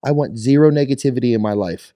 I want zero negativity in my life.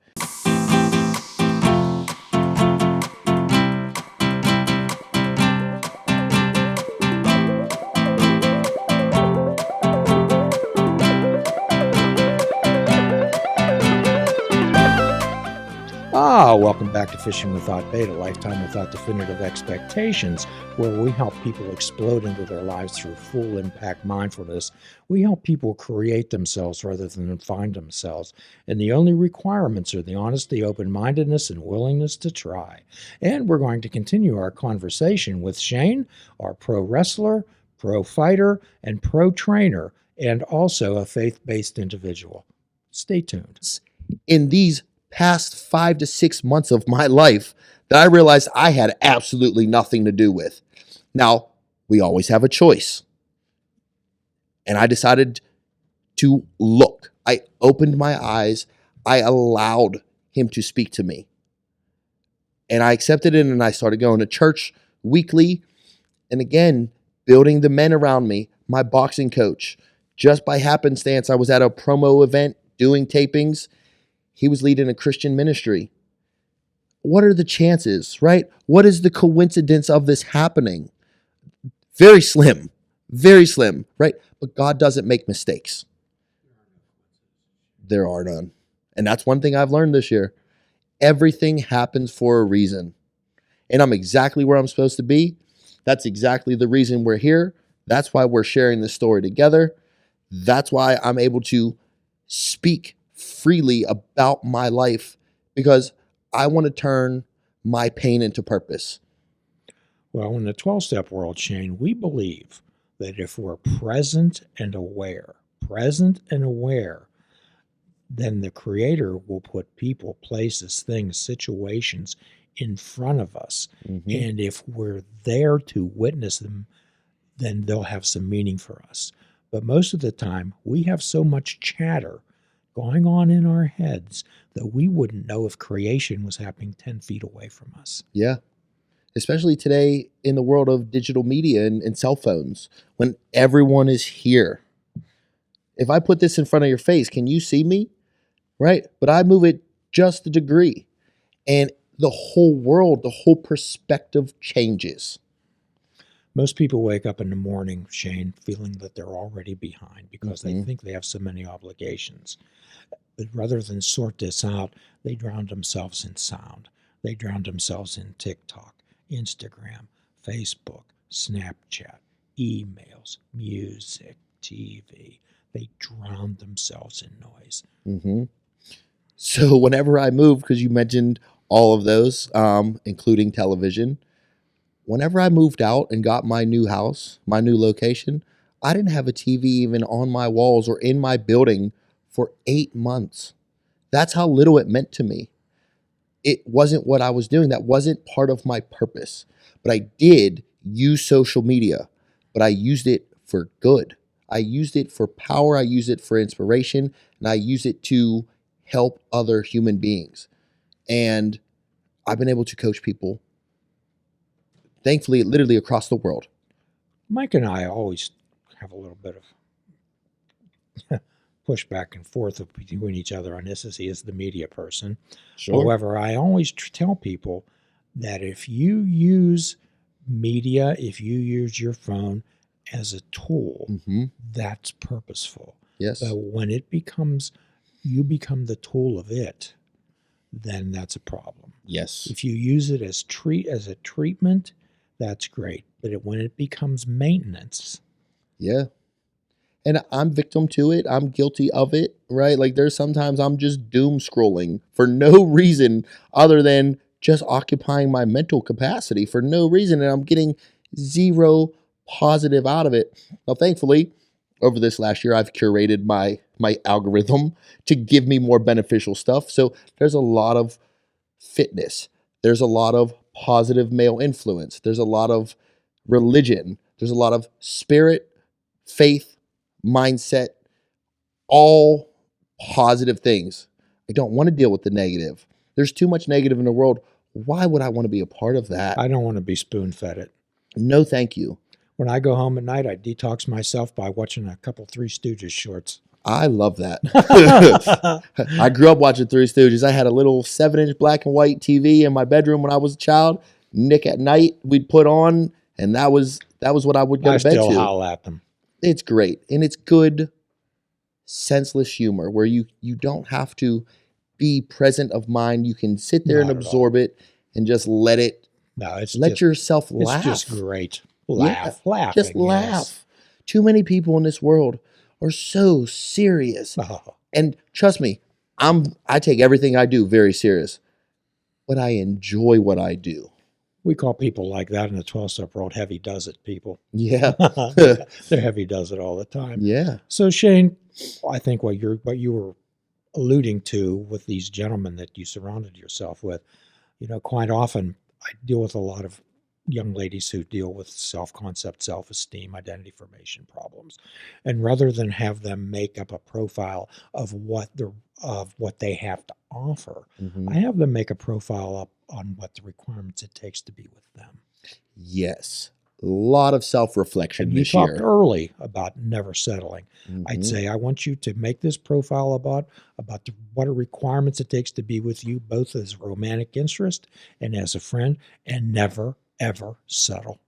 Welcome back to Fishing Without Bait, a lifetime without definitive expectations, where we help people explode into their lives through full impact mindfulness. We help people create themselves rather than find themselves. And the only requirements are the honesty, open-mindedness, and willingness to try. And we're going to continue our conversation with Shane, our pro wrestler, pro fighter, and pro trainer, and also a faith-based individual. Stay tuned. In these past 5 to 6 months of my life that I realized I had absolutely nothing to do with. Now, we always have a choice. And I decided to look. I opened my eyes. I allowed him to speak to me. And I accepted it, and I started going to church weekly. And again, building the men around me, my boxing coach. Just by happenstance, I was at a promo event doing tapings. He was leading a Christian ministry. What are the chances, right? What is the coincidence of this happening? Very slim, right? But God doesn't make mistakes. There are none. And that's one thing I've learned this year. Everything happens for a reason. And I'm exactly where I'm supposed to be. That's exactly the reason we're here. That's why we're sharing this story together. That's why I'm able to speak freely about my life, because I want to turn my pain into purpose. Well, in the 12-step world, Shane, we believe that if we're present and aware, then the Creator will put people, places, things, situations in front of us. Mm-hmm. And if we're there to witness them, then they'll have some meaning for us. But most of the time, we have so much chatter going on in our heads that we wouldn't know if creation was happening 10 feet away from us. Yeah. Especially today in the world of digital media and cell phones, when everyone is here. If I put this in front of your face, can you see me? Right? But I move it just a degree. And the whole world, the whole perspective changes. Most people wake up in the morning, Shane, feeling that they're already behind because they think they have so many obligations. But rather than sort this out, they drown themselves in sound. They drown themselves in TikTok, Instagram, Facebook, Snapchat, emails, music, TV. They drown themselves in noise. Mm-hmm. So whenever I moved, because you mentioned all of those, including television, whenever I moved out and got my new house, my new location, I didn't have a TV even on my walls or in my building for 8 months. That's how little it meant to me. It wasn't what I was doing. That wasn't part of my purpose. But I did use social media, but I used it for good. I used it for power. I used it for inspiration, and I used it to help other human beings. And I've been able to coach people, thankfully, literally across the world. Mike and I always have a little bit of push back and forth between each other on this, as he is the media person. Sure. However, I always tell people that if you use media, if you use your phone as a tool, that's purposeful. Yes. But when it becomes, you become the tool of it, then that's a problem. Yes. If you use it as a treatment, that's great. But when it becomes maintenance. Yeah. And I'm victim to it. I'm guilty of it, right? Like there's sometimes I'm just doom scrolling for no reason other than just occupying my mental capacity for no reason. And I'm getting zero positive out of it. Now, thankfully, over this last year, I've curated my algorithm to give me more beneficial stuff. So there's a lot of fitness. There's a lot of positive male influence. There's a lot of religion. There's a lot of spirit, faith, mindset, all positive things. I don't want to deal with the negative. There's too much negative in the world. Why would I want to be a part of that? I don't want to be spoon-fed it. No, thank you. When I go home at night, I detox myself by watching a couple Three Stooges shorts. I love that. I grew up watching Three Stooges. I had a little 7-inch black and white TV in my bedroom when I was a child. Nick at night we'd put on, and that was what I would go I to bed still to. howl at them. It's great, and it's good, senseless humor where you don't have to be present of mind. You can sit there and Not at all. absorb it and just let No, it's let just, yourself it's laugh. just great. Yeah, Laughing. just laugh. Yes. Too many people in this world are so serious. Oh, And trust me, I take everything I do very serious, but I enjoy what I do. we call people like that in the 12-step world heavy does it people. Yeah. They're heavy does it all the time. Yeah. So Shane, I think what you were alluding to with these gentlemen that you surrounded yourself with, quite often I deal with a lot of young ladies who deal with self-concept, self-esteem, identity formation problems. And rather than have them make up a profile of what they have to offer, Mhm. I have them make a profile up on what the requirements it takes to be with them. Yes. A lot of self-reflection And you this talked year. early about never settling. I'd Mhm. say I want you to make this profile about what are requirements it takes to be with you, both as a romantic interest and as a friend, and never ever settle.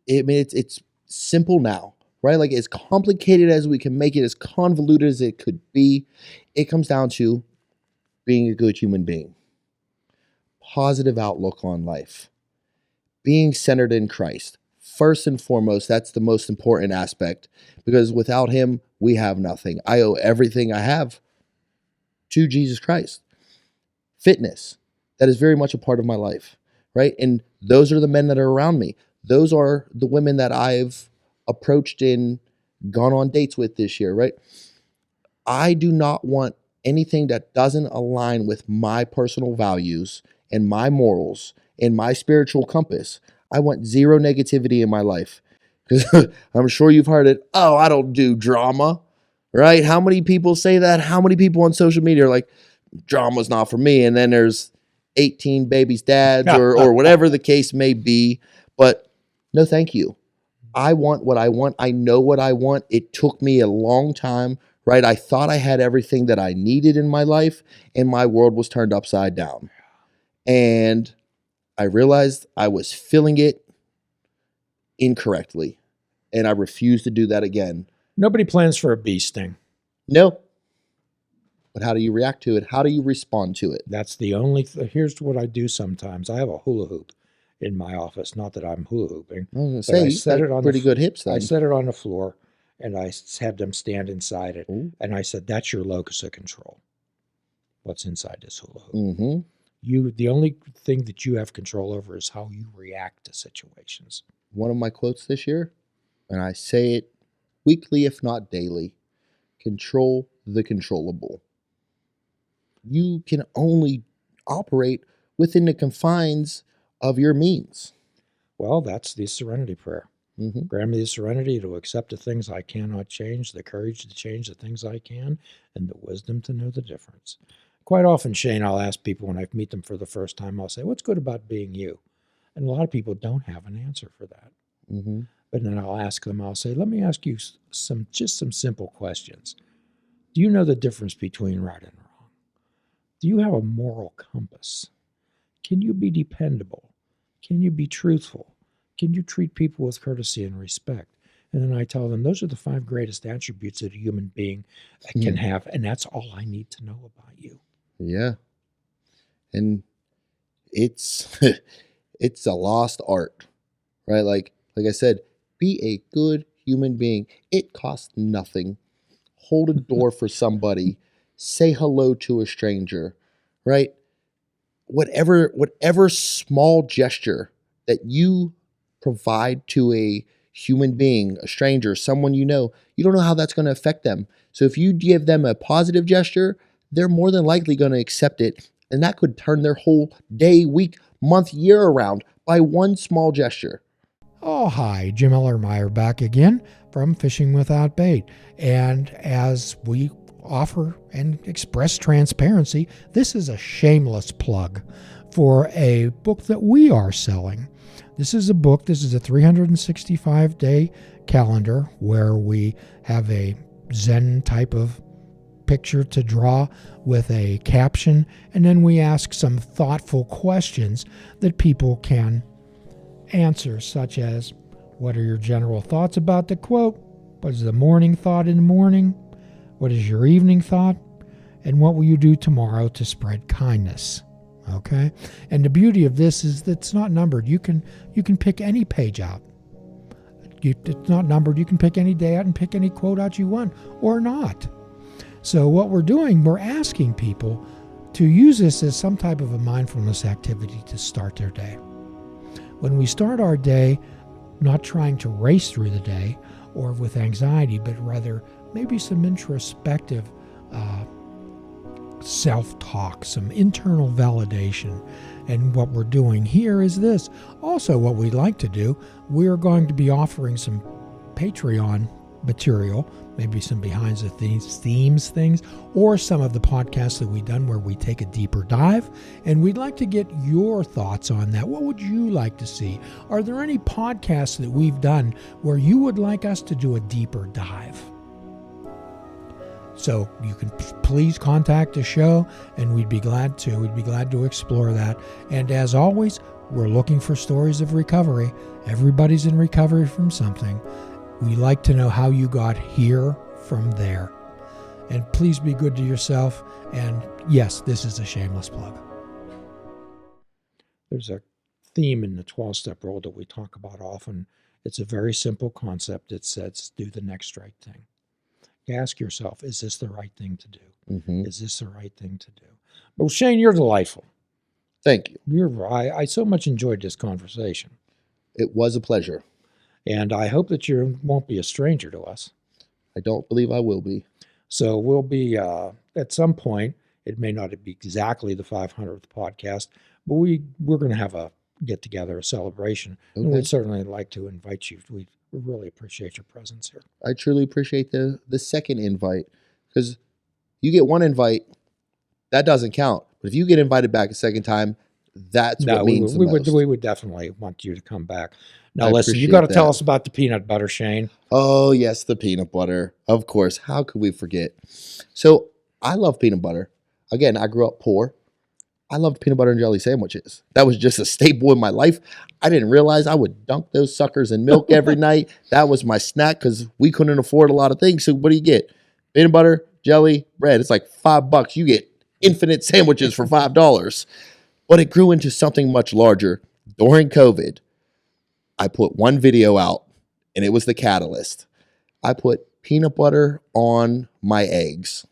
It's simple now, right? Like as complicated as we can make it, as convoluted as it could be, it comes down to being a good human being, positive outlook on life, being centered in Christ. First and foremost, that's the most important aspect because without him, we have nothing. I owe everything I have to Jesus Christ. Fitness, that is very much a part of my life, right? And those are the men that are around me. Those are the women that I've approached and gone on dates with this year, right? I do not want anything that doesn't align with my personal values and my morals and my spiritual compass. I want zero negativity in my life because I'm sure you've heard it. Oh, I don't do drama, right? How many people say that? How many people on social media are like, drama's not for me? And then there's 18 babies' dads or whatever the case may be. But no, thank you. I want what I want. I know what I want. It took me a long time, right? I thought I had everything that I needed in my life, and my world was turned upside down. And I realized I was filling it incorrectly, and I refuse to do that again. Nobody plans for a bee sting. No. But how do you react to it? How do you respond to it? That's the only here's what I do sometimes. I have a hula hoop in my office. Not that I'm hula hooping. I was going to But say, I you set got it on pretty the good hips I then. set it on the floor, and I had them stand inside it. Ooh. And I said, "That's your locus of control. What's inside this hula hoop? Mm-hmm. The only thing that you have control over is how you react to situations." One of my quotes this year, and I say it weekly, if not daily: control the controllable. You can only operate within the confines of your means. Well, that's the serenity prayer. Mm-hmm. Grant me the serenity to accept the things I cannot change, the courage to change the things I can, and the wisdom to know the difference. Quite often, Shane, I'll ask people when I meet them for the first time, I'll say, "What's good about being you?" And a lot of people don't have an answer for that. Mm-hmm. But then I'll ask them, I'll say, "Let me ask you some simple questions. Do you know the difference between right and wrong? Do you have a moral compass? Can you be dependable? Can you be truthful? Can you treat people with courtesy and respect?" And then I tell them, those are the 5 greatest attributes that a human being can have, and that's all I need to know about you. Yeah. And it's it's a lost art, right? Like I said, be a good human being. It costs nothing. Hold a door for somebody. Say hello to a stranger, right? Whatever small gesture that you provide to a human being, a stranger, someone you don't know how that's going to affect them. So if you give them a positive gesture, they're more than likely going to accept it. And that could turn their whole day, week, month, year around by one small gesture. Oh, hi, Jim Ellermeyer back again from Fishing Without Bait. And as we offer and express transparency, this is a shameless plug for a book that we are selling. This is a book. This is a 365-day calendar where we have a Zen type of picture to draw with a caption, and then we ask some thoughtful questions that people can answer, such as, what are your general thoughts about the quote? What is the morning thought in the morning? What is your evening thought? And what will you do tomorrow to spread kindness? Okay? And the beauty of this is that it's not numbered. You can pick any page out. It's not numbered. You can pick any day out and pick any quote out you want, or not. So what we're doing, we're asking people to use this as some type of a mindfulness activity to start their day. When we start our day, not trying to race through the day or with anxiety, but rather maybe some introspective self-talk, some internal validation. And what we're doing here is this. Also, what we'd like to do, we're going to be offering some Patreon material, maybe some behind the themes things, or some of the podcasts that we've done where we take a deeper dive, and we'd like to get your thoughts on that. What would you like to see? Are there any podcasts that we've done where you would like us to do a deeper dive? So you can please contact the show, and we'd be glad to explore that. And as always, we're looking for stories of recovery. Everybody's in recovery from something. We like to know how you got here from there. And please be good to yourself. And yes, this is a shameless plug. There's a theme in the 12-step rule that we talk about often. It's a very simple concept. It says, do the next right thing. You ask yourself, is this the right thing to do? Mm-hmm. Is this the right thing to do? Well, Shane, you're delightful. Thank you. I so much enjoyed this conversation. It was a pleasure. And I hope that you won't be a stranger to us. I don't believe I will be. So we'll be, at some point, it may not be exactly the 500th podcast, but we're going to have a get-together, a celebration. Okay. And we'd certainly like to invite you. We really appreciate your presence here. I truly appreciate the second invite, because you get one invite, that doesn't count. But if you get invited back a second time, that's what means the most. We would definitely want you to come back. Now, listen, you got to tell us about the peanut butter, Shane. Oh, yes, the peanut butter. Of course. How could we forget? So I love peanut butter. Again, I grew up poor. I loved peanut butter and jelly sandwiches. That was just a staple in my life. I didn't realize I would dunk those suckers in milk every night. That was my snack because we couldn't afford a lot of things. So what do you get? Peanut butter, jelly, bread. It's like $5. You get infinite sandwiches for $5. But it grew into something much larger. During COVID, I put one video out, and it was the catalyst. I put peanut butter on my eggs,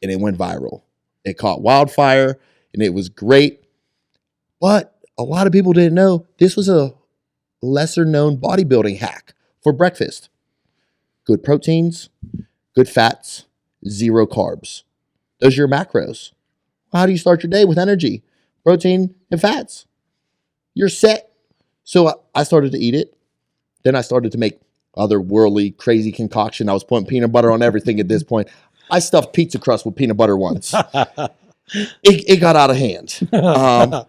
and it went viral. It caught wildfire, and it was great. But a lot of people didn't know this was a lesser-known bodybuilding hack for breakfast. Good proteins, good fats, 0 carbs. Those are your macros. How do you start your day with energy? Protein and fats. You're set. So I started to eat it. Then I started to make other worldly, crazy concoction. I was putting peanut butter on everything at this point. I stuffed pizza crust with peanut butter once. It got out of hand. I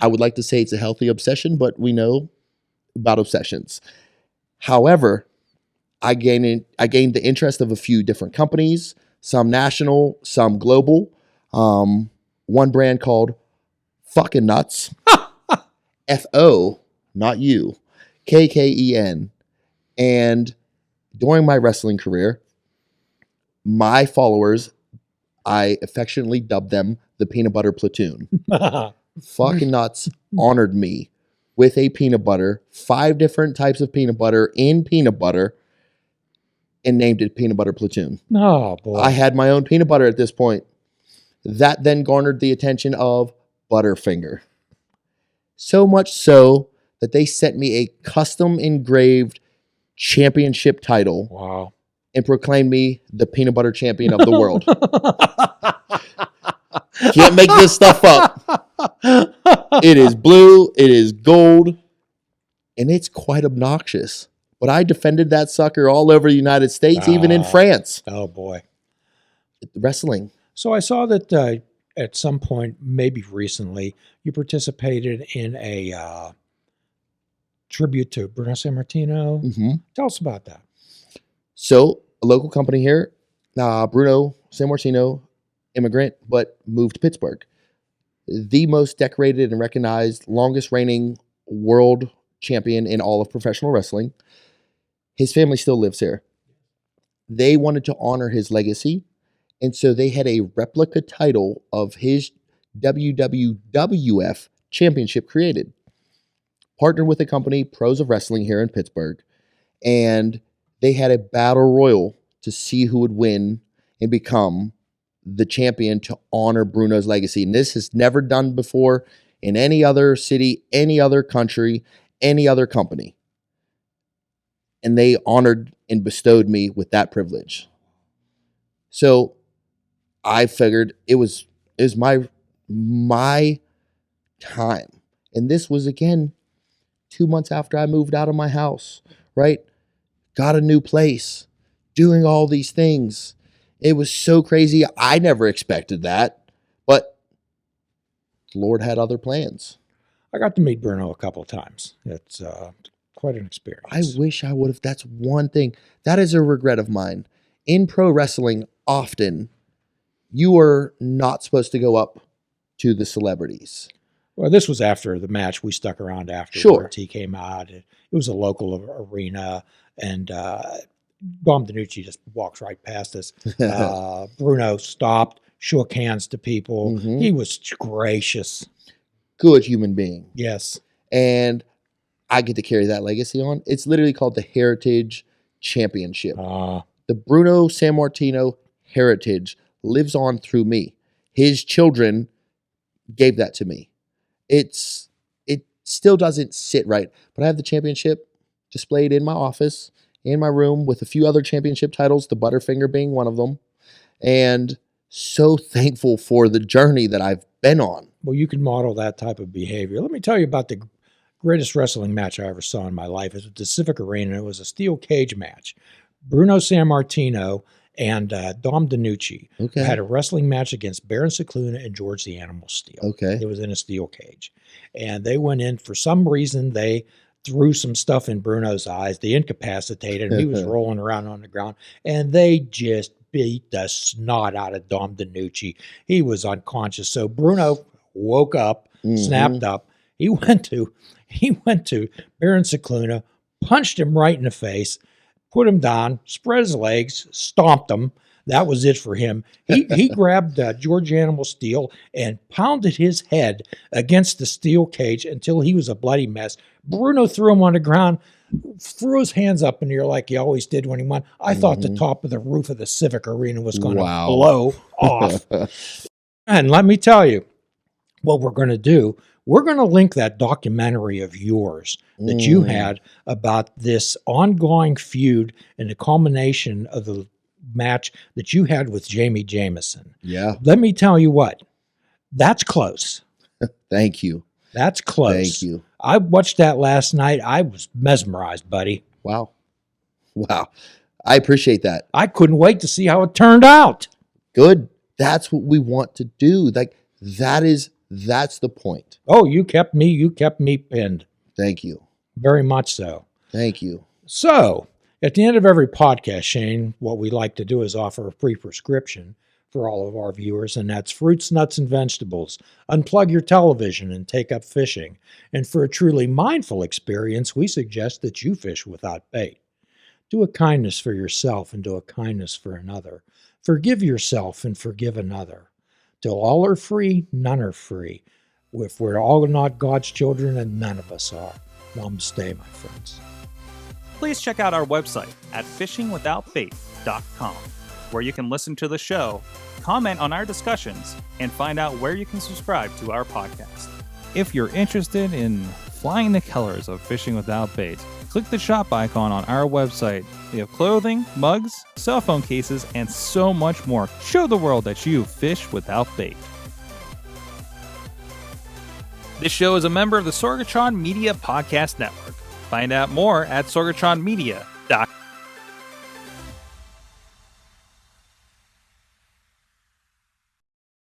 would like to say it's a healthy obsession, but we know about obsessions. However, I gained the interest of a few different companies, some national, some global. One brand called Fucking Nuts. F-O, not you. K-K-E-N. And during my wrestling career, my followers, I affectionately dubbed them the Peanut Butter Platoon. Fucking Nuts honored me with a peanut butter, 5 different types of peanut butter in peanut butter, and named it Peanut Butter Platoon. Oh, boy. I had my own peanut butter at this point. That then garnered the attention of Butterfinger. So much so that they sent me a custom engraved championship title. Wow. And proclaimed me the peanut butter champion of the world. Can't make this stuff up. It is blue, it is gold, and it's quite obnoxious. But I defended that sucker all over the United States, even in France. Oh, boy. Wrestling. So I saw that at some point, maybe recently, you participated in a tribute to Bruno Sammartino. Mm-hmm. Tell us about that. So a local company here, Bruno Sammartino, immigrant, but moved to Pittsburgh. The most decorated and recognized, longest reigning world champion in all of professional wrestling. His family still lives here. They wanted to honor his legacy, and so they had a replica title of his WWF championship created. Partnered with a company, Pros of Wrestling here in Pittsburgh, and they had a battle royal to see who would win and become the champion to honor Bruno's legacy. And this has never done before in any other city, any other country, any other company. And they honored and bestowed me with that privilege. So I figured it was my time. And this was, again, 2 months after I moved out of my house, right? Got a new place, doing all these things. It was so crazy. I never expected that, but the Lord had other plans. I got to meet Bruno a couple of times. It's quite an experience. I wish I would have. That's one thing. That is a regret of mine. In pro wrestling, often you are not supposed to go up to the celebrities. Well, this was after the match. We stuck around afterwards. Sure. He came out. It was a local arena, and Dom DiNucci just walks right past us. Bruno stopped, shook hands to people. Mm-hmm. He was gracious. Good human being. Yes. And I get to carry that legacy on. It's literally called the Heritage Championship. The Bruno Sammartino heritage lives on through me. His children gave that to me. It still doesn't sit right, but I have the championship displayed in my office, in my room, with a few other championship titles, the Butterfinger being one of them, and so thankful for the journey that I've been on. Well, you can model that type of behavior. Let me tell you about the greatest wrestling match I ever saw in my life. It was at the Civic Arena. It was a steel cage match. Bruno Sammartino and Dom DiNucci had a wrestling match against Baron Cicluna and George the Animal Steele. Okay. It was in a steel cage. And they went in, for some reason, they threw some stuff in Bruno's eyes. They incapacitated him. He was rolling around on the ground. And they just beat the snot out of Dom DiNucci. He was unconscious. So Bruno woke up, snapped up. He went to Baron Cicluna, punched him right in the face, put him down, spread his legs, stomped him. That was it for him. He grabbed George Animal Steele and pounded his head against the steel cage until he was a bloody mess. Bruno threw him on the ground, threw his hands up in the air like he always did when he won. I thought the top of the roof of the Civic Arena was going to blow off. And let me tell you what we're going to do. We're going to link that documentary of yours that you had about this ongoing feud and the culmination of the match that you had with Jamie Jameson. Yeah. Let me tell you what, that's close. Thank you. That's close. Thank you. I watched that last night. I was mesmerized, buddy. Wow. I appreciate that. I couldn't wait to see how it turned out. Good. That's what we want to do. Like, that's the point. Oh, you kept me pinned. Thank you. Very much so. Thank you. So, at the end of every podcast, Shane, what we like to do is offer a free prescription for all of our viewers, and that's fruits, nuts, and vegetables. Unplug your television and take up fishing. And for a truly mindful experience, we suggest that you fish without bait. Do a kindness for yourself and do a kindness for another. Forgive yourself and forgive another. Till all are free, none are free. If we're all not God's children, and none of us are. Namaste, my friends. Please check out our website at fishingwithoutbait.com, where you can listen to the show, comment on our discussions, and find out where you can subscribe to our podcast. If you're interested in flying the colors of Fishing Without Bait, click the shop icon on our website. We have clothing, mugs, cell phone cases, and so much more. Show the world that you fish without bait. This show is a member of the Sorgatron Media Podcast Network. Find out more at sorgatronmedia.com.